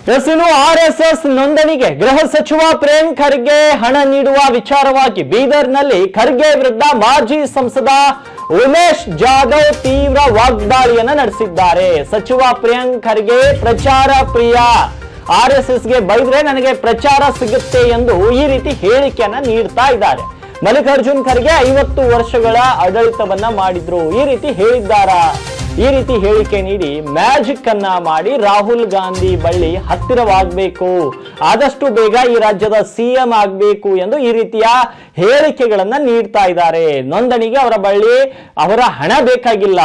ಇನ್ನು ಆರ್ಎಸ್ಎಸ್ ನೋಂದಣಿಗೆ ಗೃಹ ಸಚಿವ ಪ್ರಿಯಾಂಕ್ ಖರ್ಗೆ ಹಣ ನೀಡುವ ವಿಚಾರವಾಗಿ ಬೀದರ್ನಲ್ಲಿ ಖರ್ಗೆ ವಿರುದ್ಧ ಮಾಜಿ ಸಂಸದ ಉಮೇಶ್ ಜಾಧವ್ ತೀವ್ರ ವಾಗ್ದಾಳಿಯನ್ನ ನಡೆಸಿದ್ದಾರೆ. ಸಚಿವ ಪ್ರಿಯಾಂಕ್ ಖರ್ಗೆ ಪ್ರಚಾರ ಪ್ರಿಯ, ಆರ್ಎಸ್ಎಸ್ಗೆ ಬೈದ್ರೆ ನನಗೆ ಪ್ರಚಾರ ಸಿಗುತ್ತೆ ಎಂದು ಈ ರೀತಿ ಹೇಳಿಕೆಯನ್ನ ನೀಡ್ತಾ ಇದ್ದಾರೆ. ಮಲ್ಲಿಕಾರ್ಜುನ್ ಖರ್ಗೆ 50 ವರ್ಷಗಳ ಆಡಳಿತವನ್ನ ಮಾಡಿದ್ರು, ಈ ರೀತಿ ಹೇಳಿದ್ದಾರಾ? ಈ ರೀತಿ ಹೇಳಿಕೆ ನೀಡಿ ಮ್ಯಾಜಿಕ್ ಅನ್ನ ಮಾಡಿ ರಾಹುಲ್ ಗಾಂಧಿ ಬಳ್ಳಿ ಹತ್ತಿರವಾಗಬೇಕು, ಆದಷ್ಟು ಬೇಗ ಈ ರಾಜ್ಯದ ಸಿಎಂ ಆಗಬೇಕು ಎಂದು ಈ ರೀತಿಯ ಹೇಳಿಕೆಗಳನ್ನ ನೀಡ್ತಾ ಇದ್ದಾರೆ. ನೋಂದಣಿಗೆ ಅವರ ಬಳ್ಳಿ ಅವರ ಹಣ ಬೇಕಾಗಿಲ್ಲ,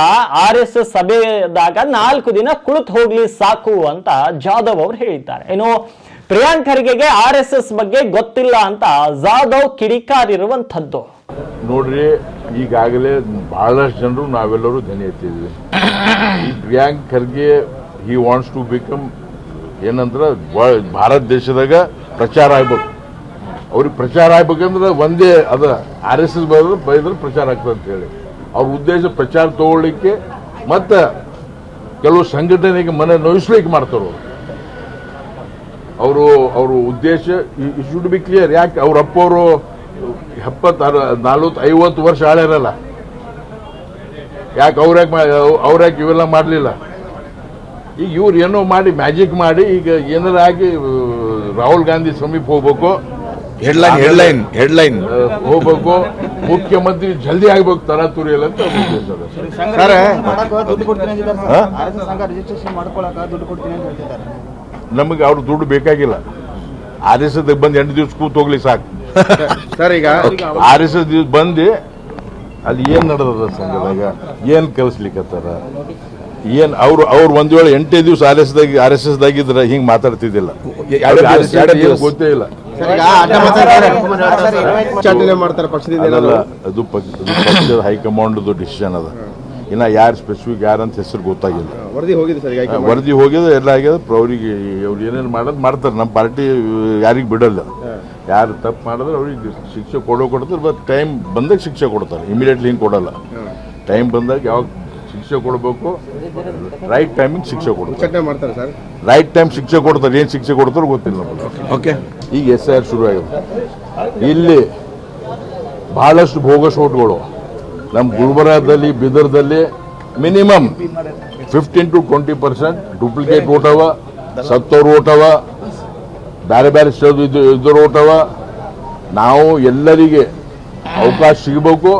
RSS ಸಭೆದಾಗ 4 ದಿನ ಕುಳಿತು ಹೋಗ್ಲಿ ಸಾಕು ಅಂತ ಜಾಧವ್ ಅವರು ಹೇಳಿದ್ದಾರೆ. ಏನು ಪ್ರಿಯಾಂಕ್ ಖರ್ಗೆಗೆ RSS ಬಗ್ಗೆ ಗೊತ್ತಿಲ್ಲ ಅಂತ ಜಾಧವ್ ಕಿಡಿಕಾರಿರುವಂತದ್ದು ನೋಡ್ರಿ. ಈಗಾಗಲೇ ಬಹಳಷ್ಟು ಜನರು ನಾವೆಲ್ಲರೂ ಧ್ವನಿ ಎತ್ತಿದ್ವಿ. ಈ Priyank Kharge he wants to become ಏನಂದ್ರೆ ಭಾರತ ದೇಶದಾಗ ಪ್ರಚಾರ ಆಗ್ಬೇಕು. ಅವ್ರಿಗೆ ಪ್ರಚಾರ ಆಗ್ಬೇಕಂದ್ರೆ ಒಂದೇ ಅದ RSS ಬೈದ್ರೆ ಪ್ರಚಾರ ಆಗ್ತದೆ ಅಂತ ಹೇಳಿ ಅವ್ರ ಉದ್ದೇಶ ಪ್ರಚಾರ ತಗೊಳ್ಳಿಕ್ಕೆ ಮತ್ತು ಕೆಲವು ಸಂಘಟನೆಗೆ ಮನೆ ನೋಯಿಸ್ಲಿಕ್ಕೆ ಮಾಡ್ತಾರೆ ಅವ್ರ ಉದ್ದೇಶ. Should be clear. ಯಾಕೆ ಅವ್ರ ಅಪ್ಪವರು 40-50 ವರ್ಷ ಆಳ್ಯಾರಲ್ಲ, ಯಾಕೆ ಅವ್ರ್ಯಾಕೆ ಇವೆಲ್ಲ ಮಾಡಲಿಲ್ಲ? ಈಗ ಇವ್ರು ಏನೋ ಮಾಡಿ ಮ್ಯಾಜಿಕ್ ಮಾಡಿ ಈಗ ಏನಾರ ಆಗಿ ರಾಹುಲ್ ಗಾಂಧಿ ಸಮೀಪ ಹೋಗ್ಬೇಕು, ಹೆಡ್ಲೈನ್ ಹೋಗ್ಬೇಕು, ಮುಖ್ಯಮಂತ್ರಿ ಜಲ್ದಿ ಆಗ್ಬೇಕು ತರಾತುರಿಯಲ್ಲ ಅಂತ ನಮಗೆ ಅವ್ರು ದುಡ್ಡು ಬೇಕಾಗಿಲ್ಲ. RSS ಬಂದು 8 ದಿವಸ ಕೂತ್ ಹೋಗ್ಲಿ ಸಾಕು ಸರ್. ಈಗ RSS ಬಂದು ಅಲ್ಲಿ ಏನ್ ನಡೆದ ಸಂಘದಾಗ ಏನ್ ಕಲಿಸ್ಲಿಕ್ಕತ್ತಾರ, ಏನ್ ಅವ್ರು ಒಂದ್ ವೇಳೆ 8 ದಿವಸ RSS ದಾಗಿದ್ರೆ ಹಿಂಗ್ ಮಾತಾಡ್ತಿದ್ದಿಲ್ಲ, ಗೊತ್ತೇ ಇಲ್ಲ. ಮಾಡ್ತಾರೆ ಪಕ್ಷದಿಂದ, ಅದು ಪಕ್ಷದ ಹೈಕಮಾಂಡ್ ಡಿಸಿಷನ್ ಅದ. ಇನ್ನ ಯಾರು ಸ್ಪೆಸಿಫಿಕ್ ಯಾರಂತ ಹೆಸರು ಗೊತ್ತಾಗಿಲ್ಲ. ವರದಿ ಹೋಗಿದೆ, ಎಲ್ಲ ಆಗ್ಯದ. ಅವ್ರಿಗೆ ಅವ್ರು ಏನೇನು ಮಾಡೋದು ಮಾಡ್ತಾರೆ. ನಮ್ಮ ಪಾರ್ಟಿ ಯಾರಿಗೆ ಬಿಡಲ್ಲ. ಯಾರು ತಪ್ಪು ಮಾಡಿದ್ರೆ ಅವ್ರಿಗೆ ಶಿಕ್ಷೆ ಕೊಡ್ತಾರೆ. ಬಟ್ ಟೈಮ್ ಬಂದಾಗ ಶಿಕ್ಷೆ ಕೊಡ್ತಾರೆ, ಇಮಿಡಿಯೇಟ್ಲಿ ಹಿಂಗೆ ಕೊಡಲ್ಲ. ಟೈಮ್ ಬಂದಾಗ ಯಾವಾಗ ಶಿಕ್ಷೆ ಕೊಡಬೇಕು, ರೈಟ್ ಟೈಮಿಗೆ ಶಿಕ್ಷೆ ಕೊಡ್ತಾರೆ. ರೈಟ್ ಟೈಮ್ ಶಿಕ್ಷೆ ಕೊಡ್ತಾರೆ. ಏನು ಶಿಕ್ಷೆ ಕೊಡ್ತಾರೋ ಗೊತ್ತಿಲ್ಲ ನಮಗೆ. ಓಕೆ, ಈಗ SIR ಶುರು ಆಗಿದೆ. ಇಲ್ಲಿ ಬಹಳಷ್ಟು ಬೋಗಸ್ ಓಟ್ಗಳು ನಮ್ಮ ಗುಲ್ಬರ್ಗಾದಲ್ಲಿ, ಬೀದರ್ದಲ್ಲಿ ಮಿನಿಮಮ್ 15 to 20% ಡೂಪ್ಲಿಕೇಟ್ ಓಟ್ ಅವ, ಸತ್ತೋರು ಓಟ್ ಅವ, ಬೇರೆ ಬೇರೆ ಇದ್ದವ್ರು ಓಟ್ ಅವ. ನಾವು ಎಲ್ಲರಿಗೆ ಅವಕಾಶ ಸಿಗಬೇಕು,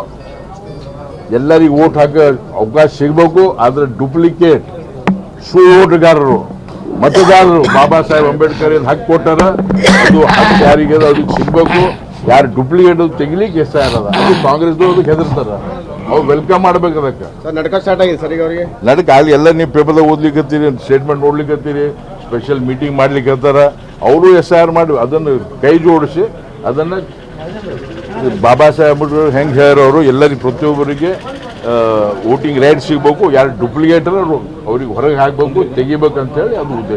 ಎಲ್ಲರಿಗೆ ಓಟ್ ಹಾಕೋ ಅವಕಾಶ ಸಿಗಬೇಕು. ಆದರೆ ಡೂಪ್ಲಿಕೇಟ್ ಸುಳ್ಳು ಓಟಗಾರರು, ಮತದಾರರು ಬಾಬಾ ಸಾಹೇಬ್ ಅಂಬೇಡ್ಕರ್ ಏನು ಹಕ್ಕು ಕೊಟ್ಟಾರ, ಅದು ಹಕ್ಕು ಯಾರಿಗೆ ಅವ್ರಿಗೆ ಸಿಗಬೇಕು. ಯಾರು ಡೂಪ್ಲಿಕೇಟ್ ತೆಗಿಲಿಕ್ಕೆ SIR ಅದ, ಅದು ಕಾಂಗ್ರೆಸ್ದವ್ರು ಅದಕ್ಕೆ ಹೆದರ್ತಾರ. ಅವ್ರು ವೆಲ್ಕಮ್ ಮಾಡ್ಬೇಕು. ಅದಕ್ಕೆ ನಡಕ ಸ್ಟಾರ್ಟ್ ಆಗಿದೆ ಸರ್. ಈಗ ಅವರಿಗೆ ನಡಕ ಅಲ್ಲಿ ಎಲ್ಲ ನೀವು ಪೇಪರ್ದಾಗ ಓದ್ಲಿಕ್ಕತ್ತೀರಿ, ಸ್ಟೇಟ್ಮೆಂಟ್ ನೋಡ್ಲಿಕ್ಕತ್ತೀರಿ, ಸ್ಪೆಷಲ್ ಮೀಟಿಂಗ್ ಮಾಡ್ಲಿಕ್ಕೆ ಹೇಳ್ತಾರ. ಅವರು SIR ಮಾಡಿ ಅದನ್ನು ಕೈ ಜೋಡಿಸಿ ಅದನ್ನು ಬಾಬಾ ಸಾಹೇಬ್ ಅಂಬೇಡ್ಕರ್ ಹೆಂಗೆ ಹೇಳ್ಯಾರವರು ಎಲ್ಲರಿಗೆ ಪ್ರತಿಯೊಬ್ಬರಿಗೆ ವೋಟಿಂಗ್ ರೈಟ್ ಸಿಗಬೇಕು. ಯಾರು ಡೂಪ್ಲಿಕೇಟರ್ ಅವ್ರಿಗೆ ಹೊರಗೆ ಹಾಕಬೇಕು, ತೆಗಿಬೇಕು ಅಂತೇಳಿ ಅದು ಉದ್ದೇಶ.